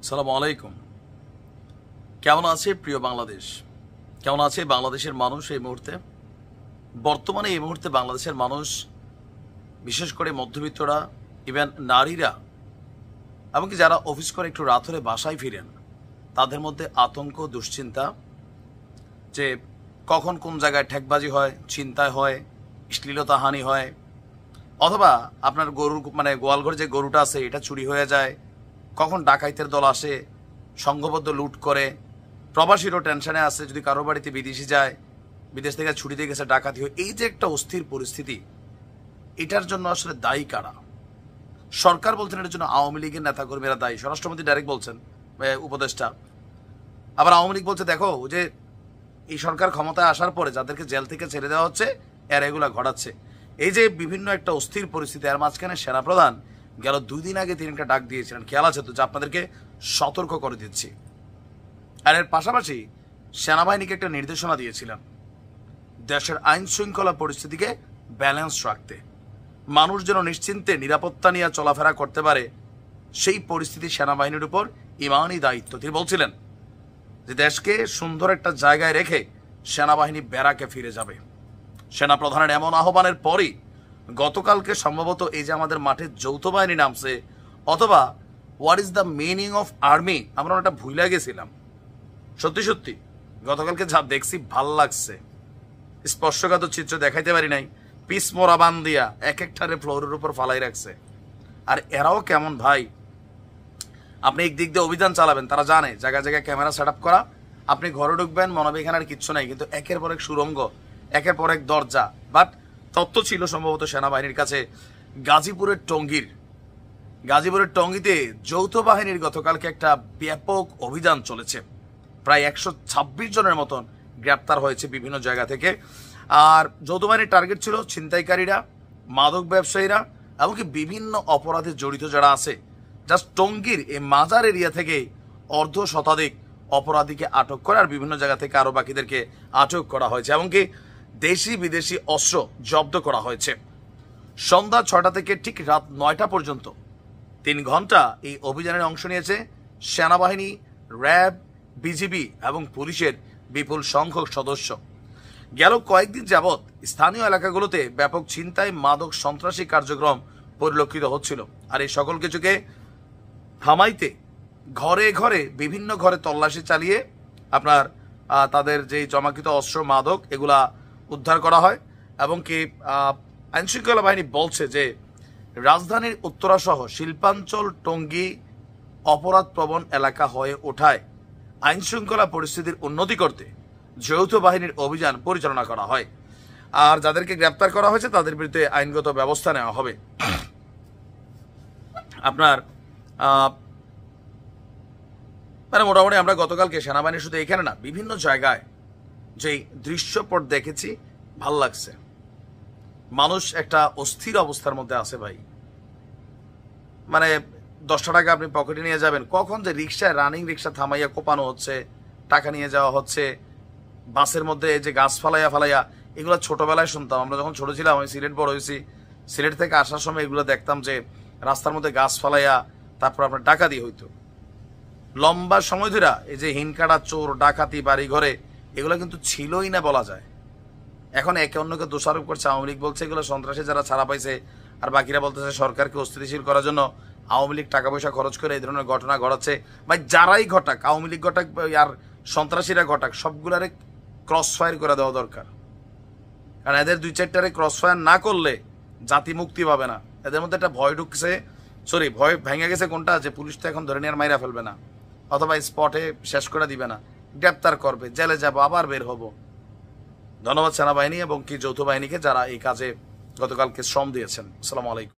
সালামু আলাইকুম। কেমন আছে প্রিয় বাংলাদেশ? কেমন আছে বাংলাদেশের মানুষ এই মুহূর্তে? বর্তমানে এই মুহূর্তে বাংলাদেশের মানুষ, বিশেষ করে মধ্যবিত্তরা, ইভেন নারীরা, এমনকি যারা অফিস করে একটু রাত হলে বাসায় ফিরেন, তাদের মধ্যে আতঙ্ক, দুশ্চিন্তা যে কখন কোন জায়গায় ঠেকবাজি হয়, চিন্তায় হয়, শ্লীলতাহানি হয়, অথবা আপনার গরুর গোয়ালঘরে যে গরুটা আছে এটা চুরি হয়ে যায়, কখন ডাকাইতের দল আসে সংঘবদ্ধ লুট করে। প্রবাসীরও টেনশনে আছে, যদি কারো বাড়িতে বিদেশি যায়, বিদেশ থেকে ছুটিতে গেছে, ডাকাতি হয়। এই যে একটা অস্থির পরিস্থিতি, এটার জন্য আসলে দায়ী কারা? সরকার বলছেন এটার জন্য আওয়ামী লীগের নেতাকর্মীরা দায়ী, স্বরাষ্ট্রমন্ত্রী ডাইরেক্ট বলছেন, উপদেষ্টা। আবার আওয়ামী লীগ বলছে দেখো যে এই সরকার ক্ষমতায় আসার পরে যাদেরকে জেল থেকে ছেড়ে দেওয়া হচ্ছে এরা এগুলা ঘটাচ্ছে। এই যে বিভিন্ন একটা অস্থির পরিস্থিতি, এর মাঝখানে সেনাপ্রধান গেল 2 দিন আগে তিনি একটা ডাক দিয়েছিলেন, খেয়াল আছে তো, যে আপনাদেরকে সতর্ক করে দিচ্ছি। আর এর পাশাপাশি সেনাবাহিনীকে একটা নির্দেশনা দিয়েছিলেন দেশের আইন শৃঙ্খলা পরিস্থিতিকে ব্যালেন্স রাখতে, মানুষ যেন নিশ্চিন্তে নিরাপত্তা নিয়ে চলাফেরা করতে পারে, সেই পরিস্থিতি সেনাবাহিনীর উপর ইমানই দায়িত্ব। তিনি বলছিলেন যে দেশকে সুন্দর একটা জায়গায় রেখে সেনাবাহিনী ব্যারাকে ফিরে যাবে। সেনাপ্রধানের এমন আহ্বানের পরই গতকালকে সম্ভবত এই যে আমাদের মাঠে যৌথ বাহিনী নামছে, অথবা what is the meaning of army, আমরা ওটা ভুলে গেছিলাম। সত্যি সত্যি গতকালকে যা দেখছি ভাল লাগছে। স্পর্শকাতর চিত্র দেখাইতে পারি নাই, পিস মোরা বান দিয়া এক একটারে ফ্লোরের উপর ফালাই রাখছে। আর এরাও কেমন ভাই, আপনি একদিক দিয়ে অভিযান চালাবেন, তারা জানে জায়গায় জায়গায় ক্যামেরা সেট আপ করা, আপনি ঘরে ঢুকবেন মনে হবে এখানে আর কিচ্ছু নাই, কিন্তু একের পর এক সুড়ঙ্গ, একের পর এক দরজা। বাট তথ্য ছিল সম্ভবত সেনাবাহিনীর কাছে গাজীপুরের টঙ্গীতে যৌথ বাহিনীর গতকালকে একটা ব্যাপক অভিযান চলেছে। প্রায় 126 জনের মতন গ্রেপ্তার হয়েছে বিভিন্ন জায়গা থেকে। আর যৌথ বাহিনীর টার্গেট ছিল ছিনতাইকারীরা, মাদক ব্যবসায়ীরা, এমনকি বিভিন্ন অপরাধে জড়িত যারা আছে। জাস্ট টঙ্গীর এই মাজার এরিয়া থেকে 1/2 শতাধিক অপরাধীকে আটক করে, আর বিভিন্ন জায়গা থেকে আরো বাকিদেরকে আটক করা হয়েছে, এমনকি দেশি বিদেশি অস্ত্র জব্দ করা হয়েছে। সন্ধ্যা 6টা থেকে ঠিক রাত 9টা পর্যন্ত 3 ঘন্টা এই অভিযানের অংশ নিয়েছে সেনাবাহিনী, র্যাব, বিজিবি এবং পুলিশের বিপুল সংখ্যক সদস্য। গেল কয়েকদিন যাবৎ স্থানীয় এলাকাগুলোতে ব্যাপক ছিনতাই, মাদক, সন্ত্রাসী কার্যক্রম পরিলক্ষিত হচ্ছিল। আর এই সকল কিছুকে থামাইতে ঘরে ঘরে বিভিন্ন ঘরে তল্লাশি চালিয়ে আপনার তাদের যে জমাকৃত অস্ত্র, মাদক এগুলা উদ্ধার করা হয়। এবং কি আইনশৃঙ্খলা বাহিনী বলছে যে রাজধানীর উত্তরা সহ শিল্পাঞ্চল টঙ্গী অপরাধ প্রবণ এলাকা হয়ে ওঠায় আইনশৃঙ্খলা পরিস্থিতির উন্নতি করতে যৌথ বাহিনীর অভিযান পরিচালনা করা হয়। আর যাদেরকে গ্রেপ্তার করা হয়েছে তাদের বিরুদ্ধে আইনগত ব্যবস্থা নেওয়া হবে। আপনার মোটামুটি আমরা গতকালকে সেনাবাহিনী শুধু এখানে না, বিভিন্ন জায়গায় যেই দৃশ্যপট দেখেছি, ভাল লাগছে। মানুষ একটা অস্থির অবস্থার মধ্যে আছে ভাই। 10টা টাকা আপনি পকেটে নিয়ে যাবেন, কখন যে রিক্সায়, রানিং রিক্সা থামাইয়া কোপানো হচ্ছে, টাকা নিয়ে যাওয়া হচ্ছে। বাসের মধ্যে যে গাছ ফালাইয়া, এগুলো ছোটবেলায় শুনতাম আমরা যখন ছোট ছিলাম। আমি সিলেট বড় হয়েছি, সিলেট থেকে আসার সময় এগুলো দেখতাম যে রাস্তার মধ্যে গাছ ফালাইয়া তারপর আপনার ডাকাতি হইতো। লম্বা সময় ধরে এই যে হিনকাটা, চোর, ডাকাতি, বাড়ি ঘরে, এগুলো কিন্তু ছিলই না বলা যায়। এখন একে অন্যকে দোষারোপ করছে। আওয়ামী লীগ বলছে এগুলো সন্ত্রাসী যারা ছাড়া পাইছে, আর বাকিরা বলতেছে সরকারকে অস্থিতিশীল করার জন্য আওয়ামী লীগ টাকা পয়সা খরচ করে এই ধরনের ঘটনা ঘটাচ্ছে। ভাই যারাই ঘটাক, আওয়ামী লীগ ঘটাক আর সন্ত্রাসীরা ঘটাক, সবগুলারে ক্রস ফায়ার করে দেওয়া দরকার। কারণ এদের 2-4টারে ক্রস ফায়ার না করলে জাতি মুক্তি পাবে না। এদের মধ্যে একটা ভয় ঢুকছে, ভয় ভেঙে গেছে কোনটা, যে পুলিশ তো এখন ধরে নিয়ে আর মাইরা ফেলবে না, অথবা স্পটে শেষ করে দিবে না, গ্রেপ্তার করবে, জেলে যাবো, আবার বের হব। ধন্যবাদ সেনাবাহিনী এবং কি যৌথ বাহিনীকে যারা এই কাজে গতকালকে শ্রম দিয়েছেন। আসসালামু আলাইকুম।